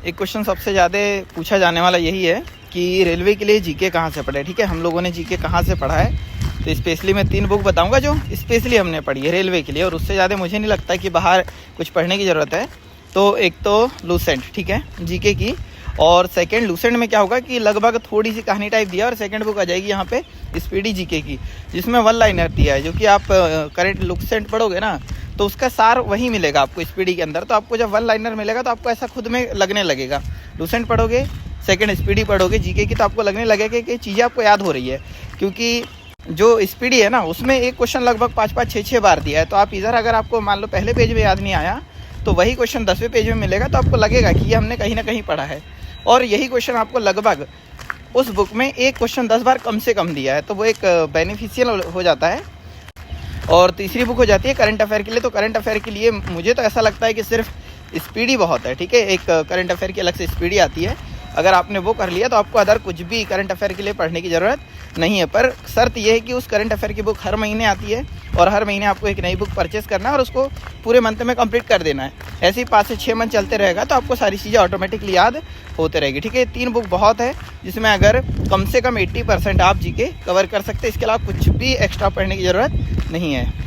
एक क्वेश्चन सबसे ज़्यादा पूछा जाने वाला यही है कि रेलवे के लिए जीके कहाँ से पढ़े। ठीक है, हम लोगों ने जीके कहाँ से पढ़ा है, तो स्पेशली मैं 3 बुक बताऊंगा जो स्पेशली हमने पढ़ी है रेलवे के लिए, और उससे ज़्यादा मुझे नहीं लगता कि बाहर कुछ पढ़ने की ज़रूरत है। तो एक तो लूसेंट, ठीक है, जीके की, और सेकंड लूसेंट में क्या होगा कि लगभग थोड़ी सी कहानी टाइप दिया, और सेकंड बुक आ जाएगी यहाँ पे स्पीडी जीके की, जिसमें 1 लाइनर दिया है, जो कि आप करेंट लूसेंट पढ़ोगे ना तो उसका सार वही मिलेगा आपको स्पीडी के अंदर। तो आपको जब 1 लाइनर मिलेगा तो आपको ऐसा खुद में लगने लगेगा, लूसेंट पढ़ोगे सेकंड स्पीडी पढ़ोगे जीके की, तो आपको लगने लगेगा कि चीज़ें आपको याद हो रही है, क्योंकि जो स्पीडी है ना उसमें एक क्वेश्चन लगभग 5-5, 6-6 बार दिया है। तो आप इधर अगर आपको मान लो पहले पेज में याद नहीं आया तो वही क्वेश्चन 10वें पेज में मिलेगा, तो आपको लगेगा कि ये हमने कहीं ना कहीं पढ़ा है। और यही क्वेश्चन आपको लगभग उस बुक में एक क्वेश्चन 10 बार कम से कम दिया है, तो वो एक बेनिफिशियल हो जाता है। और तीसरी बुक हो जाती है करंट अफेयर के लिए। तो करंट अफेयर के लिए मुझे तो ऐसा लगता है कि सिर्फ स्पीडी बहुत है। ठीक है, एक करंट अफेयर की अलग से स्पीडी आती है, अगर आपने वो कर लिया तो आपको अदर कुछ भी करंट अफेयर के लिए पढ़ने की ज़रूरत नहीं है। पर शर्त यह है कि उस करंट अफेयर की बुक हर महीने आती है, और हर महीने आपको एक नई बुक परचेस करना है और उसको पूरे मंथ में कंप्लीट कर देना है। ऐसे ही 5 से 6 मंथ चलते रहेगा तो आपको सारी चीज़ें ऑटोमेटिकली याद होते रहेगी। ठीक है, 3 बुक बहुत है जिसमें अगर कम से कम 80% आप जीके कवर कर सकते हैं। इसके अलावा कुछ भी एक्स्ट्रा पढ़ने की ज़रूरत नहीं है।